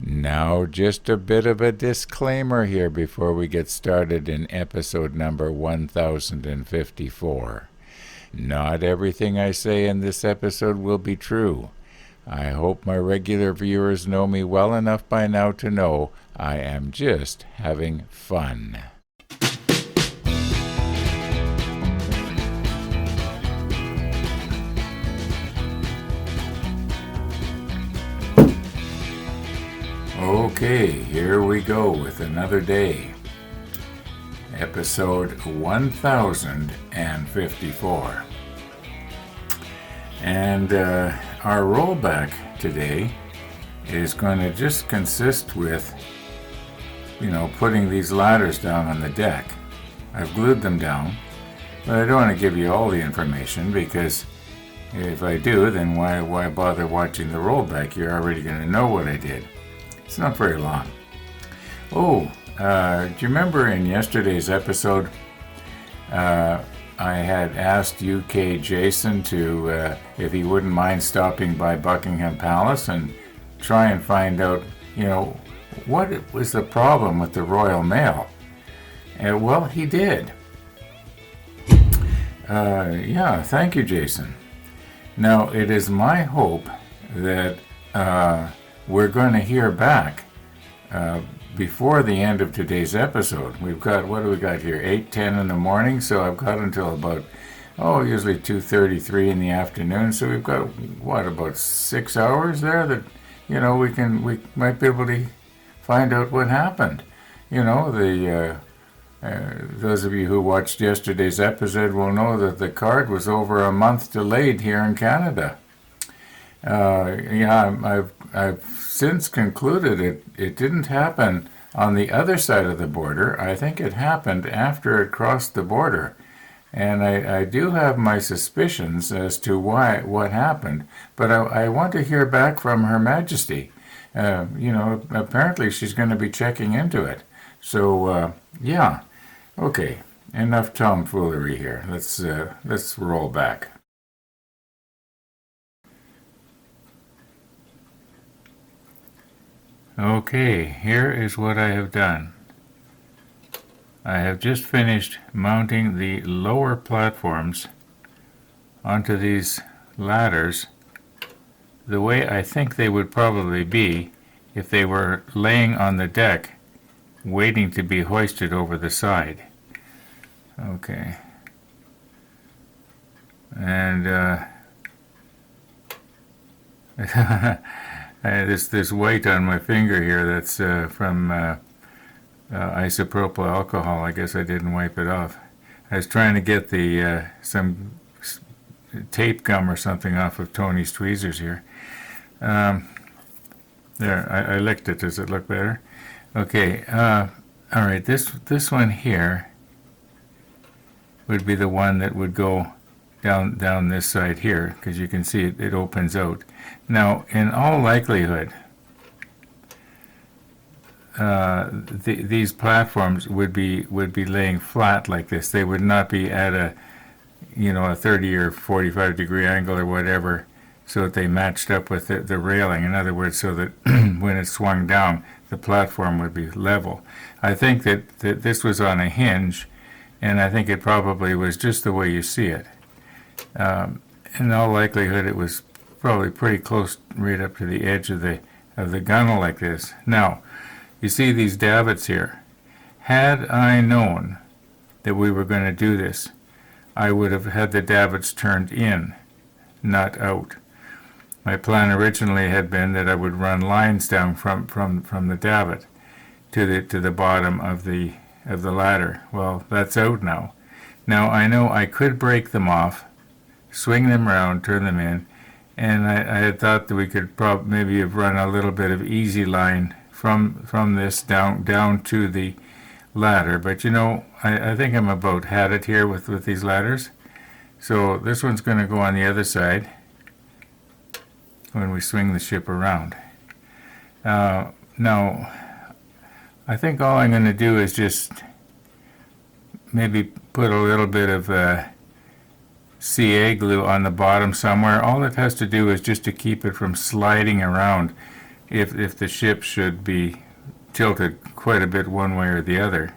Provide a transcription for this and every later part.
Now, just a bit of a disclaimer here before we get started in episode number 1054. Not everything I say in this episode will be true. I hope my regular viewers know me well enough by now to know I am just having fun. Okay, here we go with another day. Episode 1054. And our rollback today is going to just consist with, putting these ladders down on the deck. I've glued them down, but I don't want to give you all the information because if I do, then why bother watching the rollback? You're already going to know what I did. It's not very long. Do you remember in yesterday's episode, I had asked UK Jason to, if he wouldn't mind stopping by Buckingham Palace and try and find out, what was the problem with the Royal Mail? Well, he did. Thank you, Jason. Now, it is my hope that we're going to hear back before the end of today's episode. We've got, what do we got here, 8:10 in the morning, so I've got until about, usually 2:33 in the afternoon, so we've got, about 6 hours there that, we might be able to find out what happened. Those of you who watched yesterday's episode will know that the card was over a month delayed here in Canada. I've since concluded it didn't happen on the other side of the border. I think it happened after it crossed the border. And I do have my suspicions as to what happened, but I want to hear back from Her Majesty. Apparently she's going to be checking into it. So, okay, enough tomfoolery here. Let's roll back. Okay, here is what I have done. I have just finished mounting the lower platforms onto these ladders the way I think they would probably be if they were laying on the deck waiting to be hoisted over the side. Okay. And this white on my finger here, that's from isopropyl alcohol. I guess I didn't wipe it off. I was trying to get the some tape gum or something off of Tony's tweezers here. There, I licked it. Does it look better? Okay. All right. This one here would be the one that would go down this side here, because you can see it opens out. Now, in all likelihood, these platforms would be laying flat like this. They would not be at a 30 or 45 degree angle or whatever, so that they matched up with the railing. In other words, so that when it swung down, the platform would be level. I think that this was on a hinge, and I think it probably was just the way you see it. In all likelihood, it was probably pretty close right up to the edge of the gunnel like this. Now, you see these davits here. Had I known that we were going to do this, I would have had the davits turned in, not out. My plan originally had been that I would run lines down from the davit to the bottom of the ladder. Well, that's out now. Now I know I could break them off, swing them around, turn them in, and I had thought that we could maybe have run a little bit of easy line from this down to the ladder. But I think I'm about had it here with these ladders. So this one's going to go on the other side when we swing the ship around. Now, I think all I'm going to do is just maybe put a little bit of CA glue on the bottom somewhere. All it has to do is just to keep it from sliding around if the ship should be tilted quite a bit one way or the other.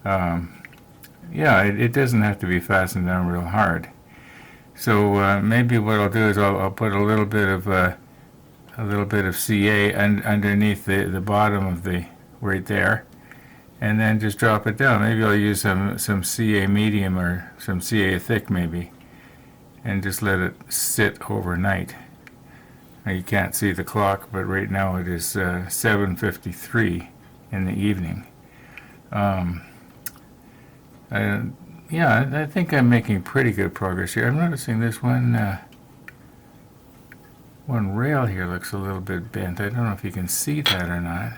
Yeah, it doesn't have to be fastened down real hard. So maybe what I'll do is I'll put a little bit of CA underneath the bottom of the right there, and then just drop it down. Maybe I'll use some CA medium or some CA thick maybe, and just let it sit overnight. Now you can't see the clock, but right now it is 7:53 in the evening. Yeah, I think I'm making pretty good progress here. I'm noticing this one rail here looks a little bit bent. I don't know if you can see that or not.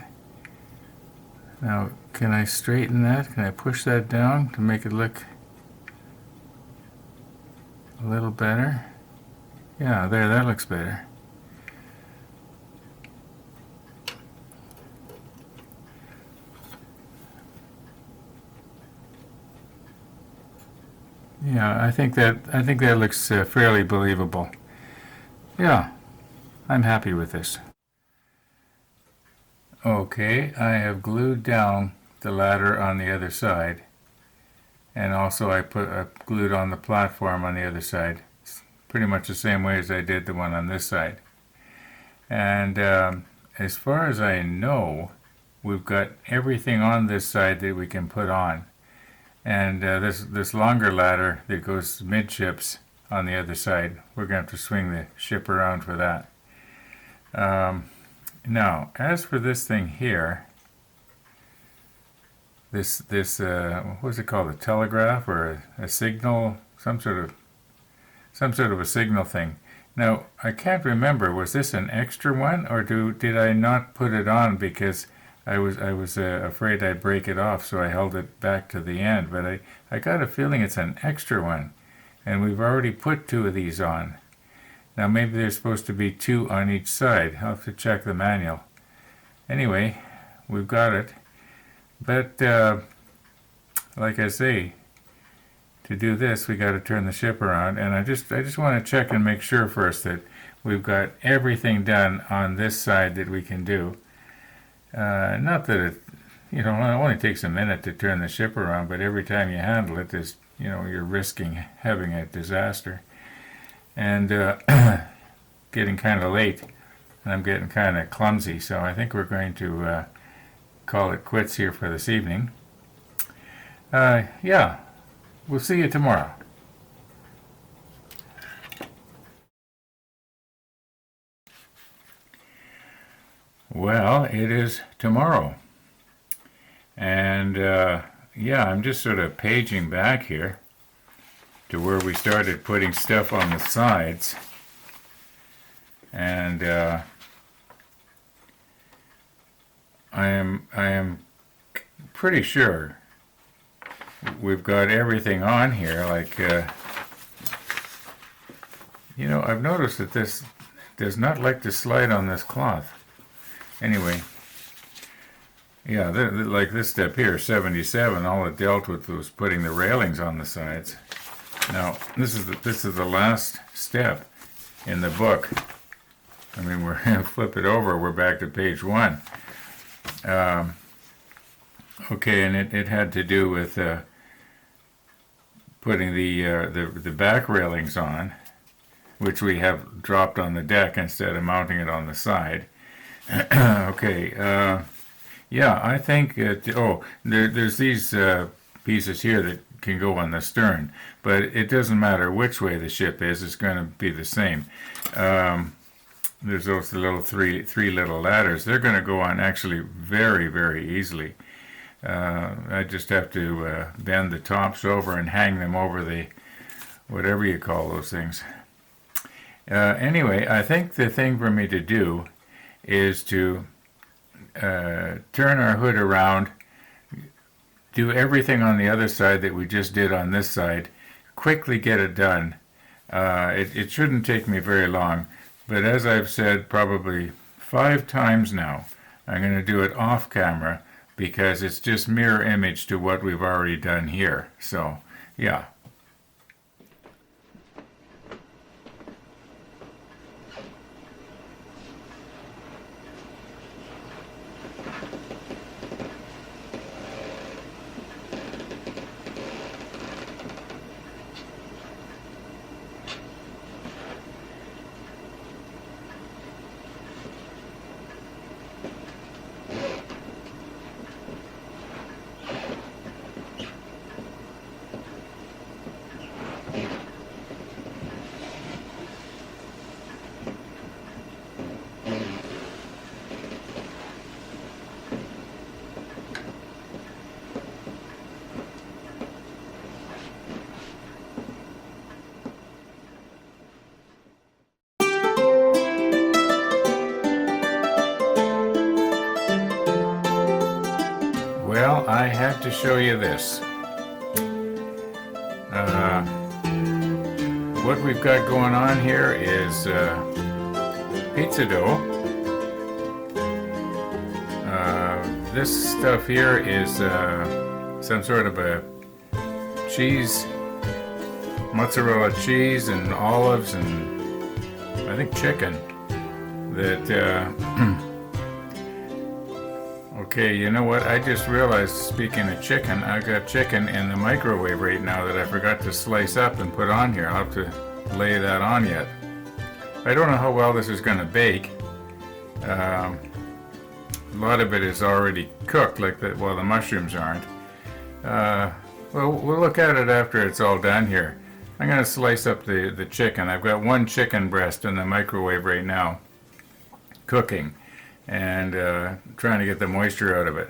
Now, can I straighten that? Can I push that down to make it look a little better? Yeah, there, that looks better. Yeah, I think that looks fairly believable. Yeah, I'm happy with this. Okay, I have glued down the ladder on the other side, and also I glued on the platform on the other side. It's pretty much the same way as I did the one on this side. And as far as I know, we've got everything on this side that we can put on. And this longer ladder that goes midships on the other side, we're going to have to swing the ship around for that. Now, as for this thing here, this what's it called? A telegraph or a signal? Some sort of a signal thing. Now, I can't remember. Was this an extra one, or did I not put it on because I was afraid I'd break it off, so I held it back to the end. But I got a feeling it's an extra one, and we've already put 2 of these on. Now maybe there's supposed to be 2 on each side. I'll have to check the manual. Anyway, we've got it. But like I say, to do this we got to turn the ship around, and I just want to check and make sure first that we've got everything done on this side that we can do. Not that it only takes a minute to turn the ship around, but every time you handle it, you're risking having a disaster. And getting kind of late, and I'm getting kind of clumsy, so I think we're going to call it quits here for this evening. Yeah, we'll see you tomorrow. Well, it is tomorrow. And yeah, I'm just sort of paging back here to where we started putting stuff on the sides. And I am pretty sure we've got everything on here. Like, I've noticed that this does not like to slide on this cloth. Anyway, yeah, like this step here, 77, all it dealt with was putting the railings on the sides. Now, this is the last step in the book. I mean, we're going to flip it over. We're back to page 1. Okay, and it had to do with putting the back railings on, which we have dropped on the deck instead of mounting it on the side. Okay, yeah, I think there's these pieces here that can go on the stern, but it doesn't matter which way the ship is, it's going to be the same. There's those little three little ladders. They're going to go on actually very, very easily. I just have to bend the tops over and hang them over the whatever you call those things. Anyway, I think the thing for me to do is to turn our hood around, do everything on the other side that we just did on this side, quickly get it done. It shouldn't take me very long, but as I've said probably 5 times now, I'm going to do it off camera because it's just mirror image to what we've already done here. So, yeah. Well, I had to show you this. What we've got going on here is pizza dough. This stuff here is some sort of a cheese, mozzarella cheese and olives and I think chicken that okay, you know what, I just realized, speaking of chicken, I've got chicken in the microwave right now that I forgot to slice up and put on here. I'll have to lay that on yet. I don't know how well this is going to bake. A lot of it is already cooked, like the, well, the mushrooms aren't. Well, we'll look at it after it's all done here. I'm going to slice up the chicken. I've got one chicken breast in the microwave right now, cooking, and trying to get the moisture out of it.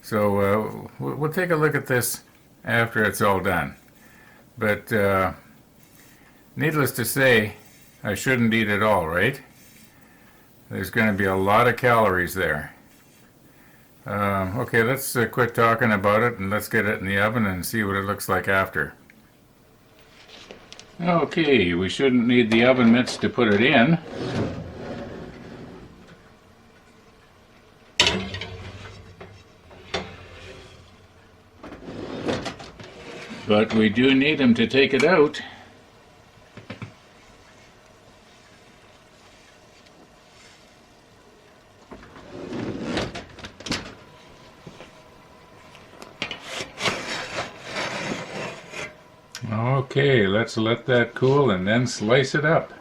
So we'll take a look at this after it's all done. But needless to say, I shouldn't eat it all, right? There's going to be a lot of calories there. Okay, let's quit talking about it and let's get it in the oven and see what it looks like after. Okay, we shouldn't need the oven mitts to put it in. But we do need them to take it out. Okay, let's let that cool and then slice it up.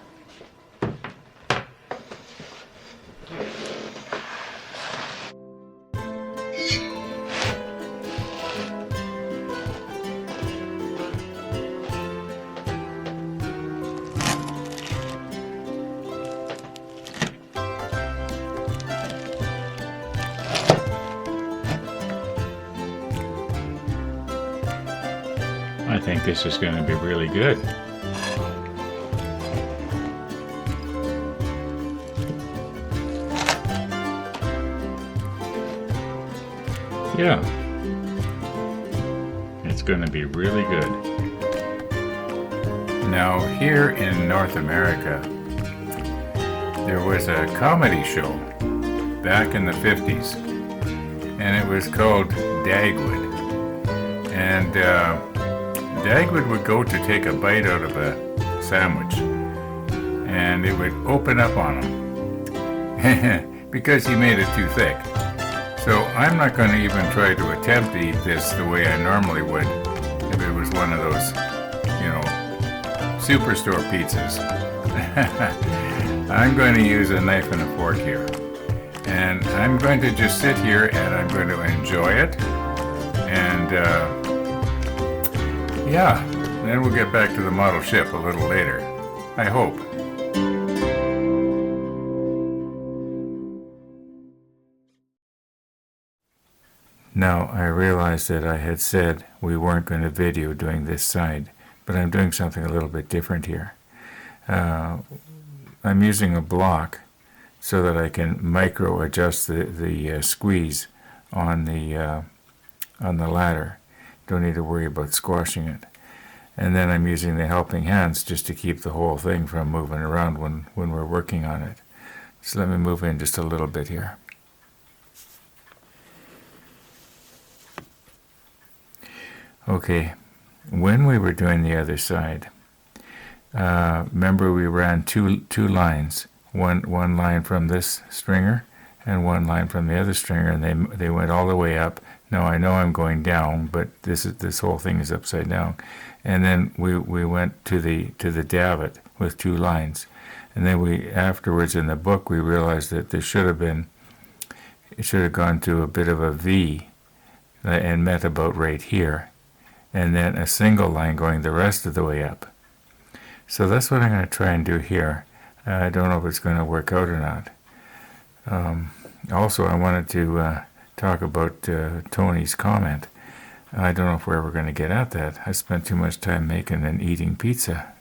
I think this is going to be really good. Yeah, it's going to be really good. Now, here in North America, there was a comedy show back in the 50s, and it was called Dagwood. And Dagwood would go to take a bite out of a sandwich, and it would open up on him because he made it too thick. So I'm not going to even try to attempt to eat this the way I normally would if it was one of those, you know, superstore pizzas. I'm going to use a knife and a fork here, and I'm going to just sit here and I'm going to enjoy it, and yeah, then we'll get back to the model ship a little later, I hope. Now, I realized that I had said we weren't going to video doing this side, but I'm doing something a little bit different here. I'm using a block so that I can micro adjust the squeeze on the ladder. Don't need to worry about squashing it. And then I'm using the helping hands just to keep the whole thing from moving around when we're working on it. So let me move in just a little bit here. Okay, when we were doing the other side, remember we ran two lines, one line from this stringer and one line from the other stringer, and they went all the way up. Now I know I'm going down, but this whole thing is upside down. And then we went to the davit with two lines, and then we afterwards in the book we realized that it should have gone to a bit of a V and met about right here, and then a single line going the rest of the way up. So that's what I'm going to try and do here. I don't know if it's going to work out or not. Also, I wanted to talk about Tony's comment. I don't know if we're ever going to get at that. I spent too much time making and eating pizza.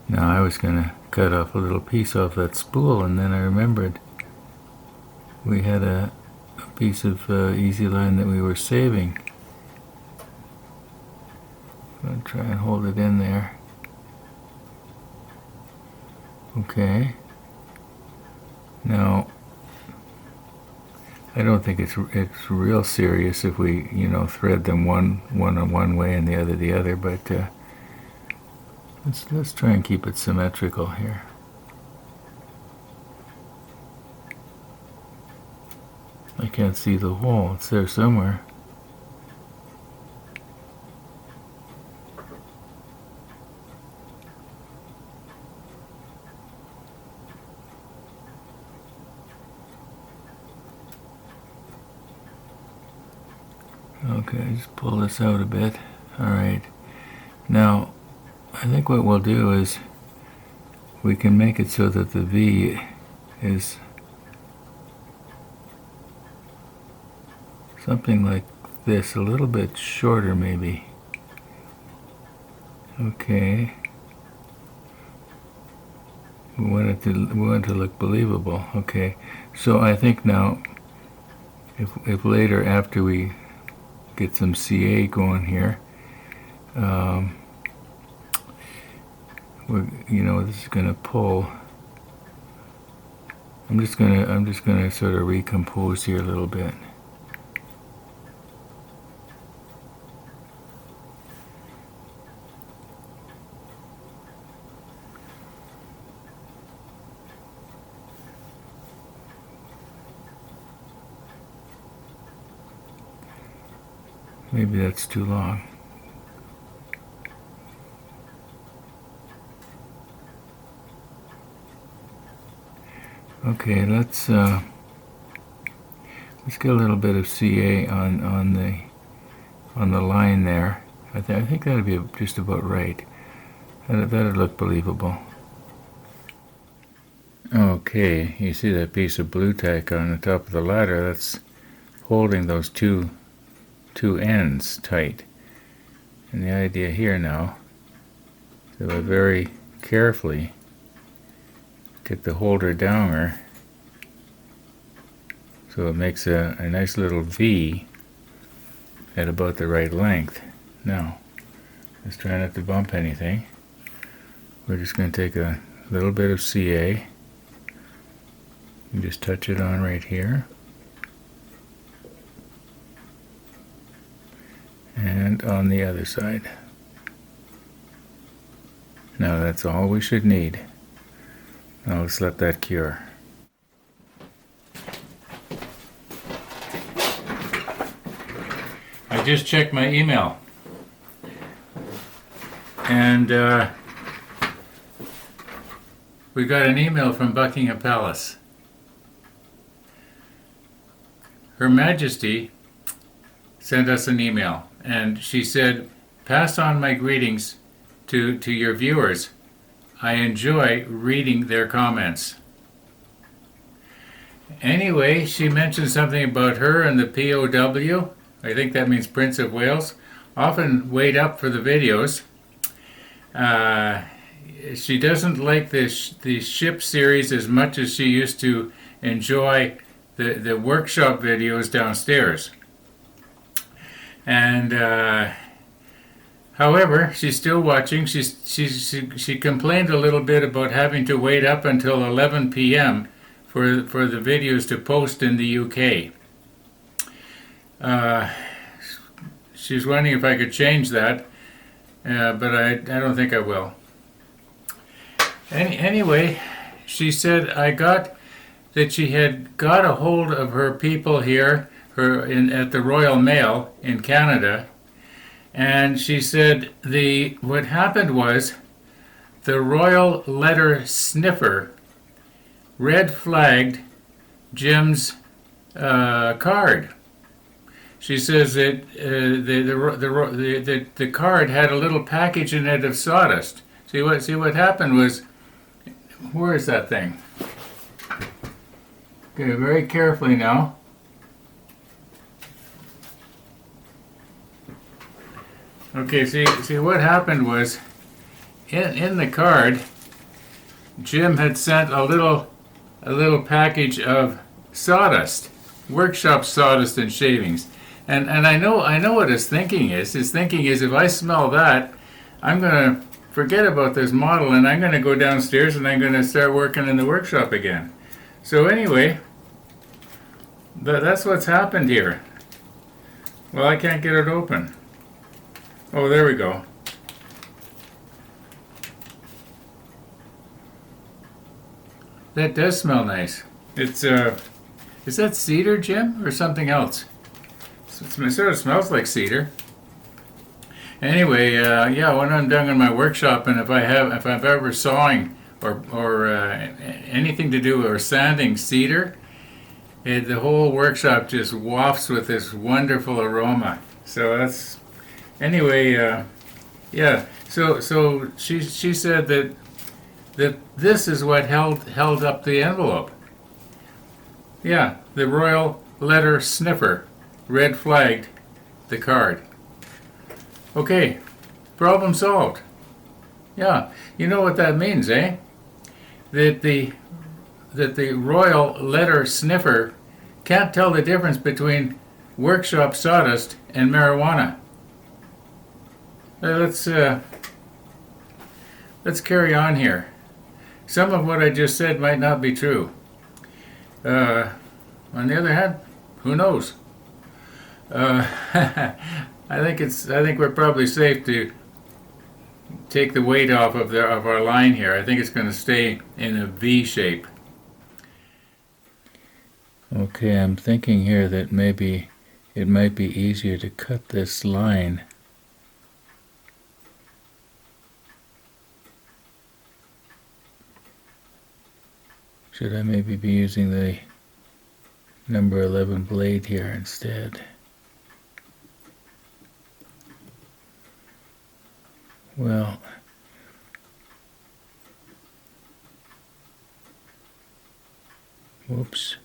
Now, I was going to cut off a little piece off that spool, and then I remembered we had a piece of easy line that we were saving. I'm going to try and hold it in there. Okay. Now, I don't think it's real serious if we, thread them one way and the other, but let's try and keep it symmetrical here. I can't see the hole. It's there somewhere. Okay, just pull this out a bit. Alright. Now, I think what we'll do is we can make it so that the V is something like this, a little bit shorter maybe. Okay. We want it to look believable. Okay. So I think now, if later after we get some CA going here, this is going to pull. I'm just gonna sort of recompose here a little bit. Maybe that's too long. Okay, let's get a little bit of CA on the line there. I think that'd be just about right. That'd look believable. Okay, you see that piece of blue tack on the top of the ladder? That's holding those two ends tight. And the idea here now is that we very carefully get the holder downer so it makes a nice little V at about the right length. Now, let's try not to bump anything. We're just going to take a little bit of CA and just touch it on right here. And on the other side. Now that's all we should need. Now let's let that cure. I just checked my email. And we got an email from Buckingham Palace. Her Majesty sent us an email, and she said, "Pass on my greetings to your viewers. I enjoy reading their comments." Anyway, she mentioned something about her and the POW. I think that means Prince of Wales. Often wait up for the videos. She doesn't like the ship series as much as she used to enjoy the workshop videos downstairs. And however, she's still watching. She complained a little bit about having to wait up until 11 p.m. for the videos to post in the UK. She's wondering if I could change that, but I don't think I will. Anyway, she said that she had got a hold of her people here, at the Royal Mail in Canada, and she said what happened was the Royal Letter Sniffer red flagged Jim's card. She says that the card had a little package in it of sawdust. See what happened was, where is that thing? Okay, very carefully now. Okay, see what happened was, in the card, Jim had sent a little package of sawdust, workshop sawdust and shavings. And I know what his thinking is. His thinking is, if I smell that, I'm gonna forget about this model and I'm gonna go downstairs and I'm gonna start working in the workshop again. So anyway, that's what's happened here. Well, I can't get it open. Oh, there we go. That does smell nice. It's is that cedar, Jim, or something else? It sort of smells like cedar. Anyway, yeah, when I'm done in my workshop, and if I'm ever sawing or anything to do or sanding cedar, the whole workshop just wafts with this wonderful aroma. So that's anyway. Yeah. So she said that this is what held up the envelope. Yeah, the royal letter sniffer red flagged the card. Okay, problem solved. Yeah, you know what that means, eh? That the royal letter sniffer can't tell the difference between workshop sawdust and marijuana. Let's carry on here. Some of what I just said might not be true. On the other hand, who knows? I think we're probably safe to take the weight off of our line here. I think it's going to stay in a V shape. Okay, I'm thinking here that maybe it might be easier to cut this line. Should I maybe be using the number 11 blade here instead? Well, whoops.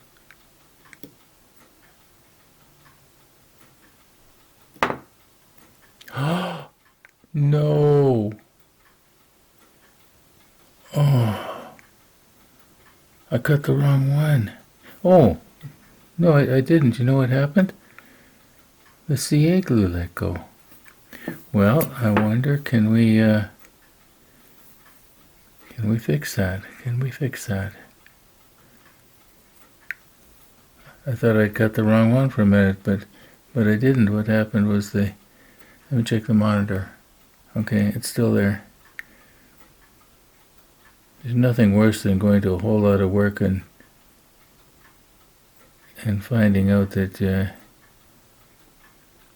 No. Oh, I cut the wrong one. Oh, no, I didn't. You know what happened? The CA glue let go. Well, I wonder, can we fix that? Can we fix that? I thought I'd cut the wrong one for a minute, but I didn't. What happened was let me check the monitor. Okay, it's still there. There's nothing worse than going to a whole lot of work and finding out that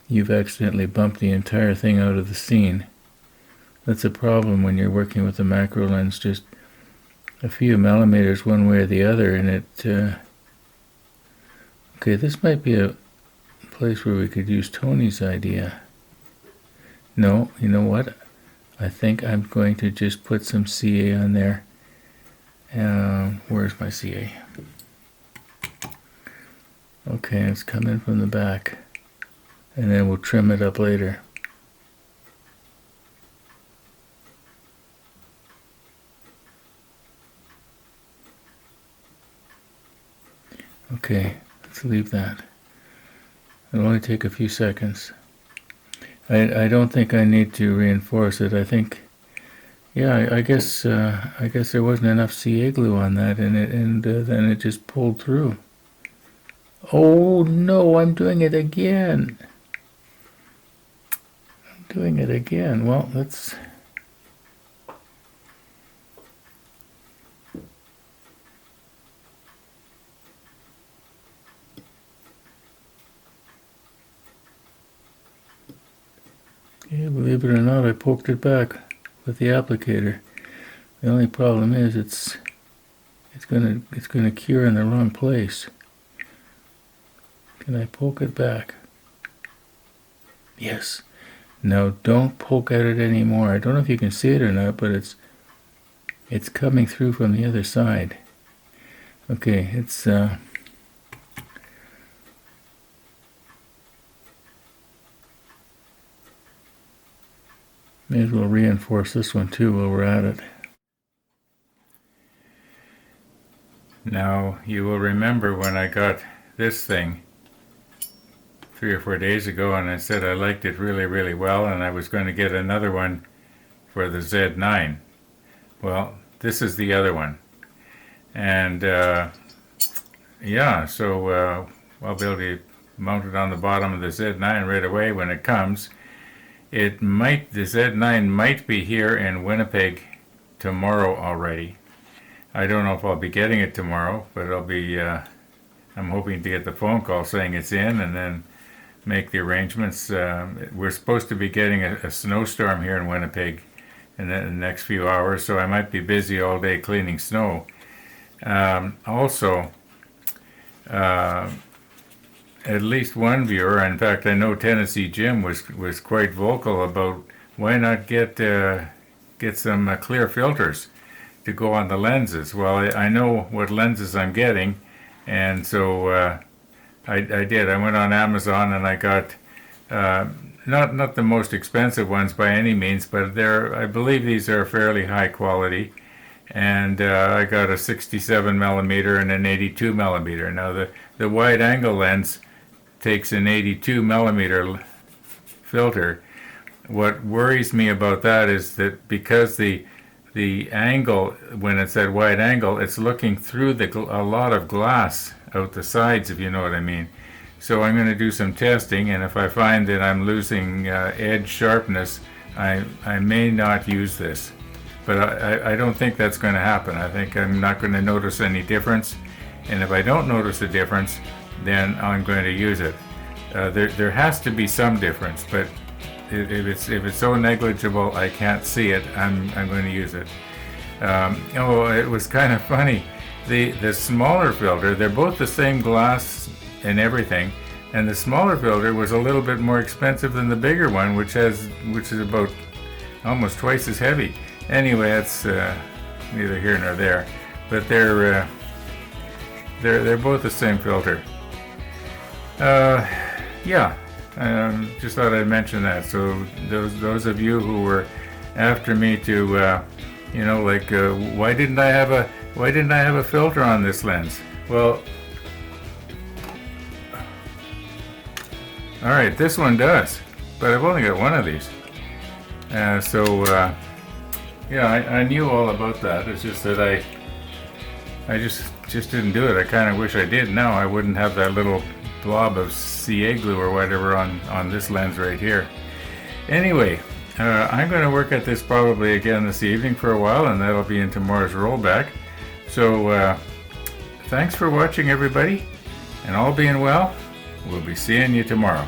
you've accidentally bumped the entire thing out of the scene. That's a problem when you're working with a macro lens, just a few millimeters one way or the other, and it... Okay, this might be a place where we could use Tony's idea. No, you know what? I think I'm going to just put some CA on there. Where's my CA? Okay, it's coming from the back. And then we'll trim it up later. Okay, let's leave that. It'll only take a few seconds. I don't think I need to reinforce it. I think, yeah, I guess there wasn't enough CA glue on that, and then it just pulled through. Oh no, I'm doing it again. Doing it again. Well, let's... Yeah, believe it or not, I poked it back with the applicator. The only problem is it's gonna cure in the wrong place. Can I poke it back? Yes. Now don't poke at it anymore. I don't know if you can see it or not, but it's coming through from the other side. Okay, it's may as well reinforce this one too while we're at it. Now you will remember when I got this thing 3 or 4 days ago, and I said I liked it really, really well, and I was going to get another one for the Z9. Well, this is the other one. And yeah, so I'll be able to mount it on the bottom of the Z9 right away when it comes. The Z9 might be here in Winnipeg tomorrow already. I don't know if I'll be getting it tomorrow, but I'm hoping to get the phone call saying it's in and then make the arrangements. We're supposed to be getting a snowstorm here in Winnipeg in the next few hours, so I might be busy all day cleaning snow. Also, at least one viewer, in fact I know Tennessee Jim was quite vocal about why not get some clear filters to go on the lenses. Well, I know what lenses I'm getting, and so I did. I went on Amazon and I got not the most expensive ones by any means, but I believe these are fairly high quality. And I got a 67 millimeter and an 82 millimeter. Now the wide angle lens takes an 82 millimeter filter. What worries me about that is that because the angle, when it's at wide angle, it's looking through a lot of glass out the sides, if you know what I mean. So I'm going to do some testing, and if I find that I'm losing edge sharpness, I may not use this. But I don't think that's going to happen. I think I'm not going to notice any difference, and if I don't notice a difference, then I'm going to use it. There has to be some difference, but if it's so negligible I can't see it, I'm going to use it. It was kind of funny. The smaller filter, they're both the same glass and everything, and the smaller filter was a little bit more expensive than the bigger one, which is about almost twice as heavy. Anyway, that's neither here nor there, but they're both the same filter. Yeah, just thought I'd mention that. So those of you who were after me to, why didn't I have a filter on this lens? Well, all right, this one does, but I've only got one of these. Yeah, I knew all about that. It's just that I just didn't do it. I kind of wish I did. Now I wouldn't have that little blob of CA glue or whatever on this lens right here. Anyway, I'm going to work at this probably again this evening for a while, and that'll be in tomorrow's rollback. So thanks for watching, everybody, and all being well, we'll be seeing you tomorrow.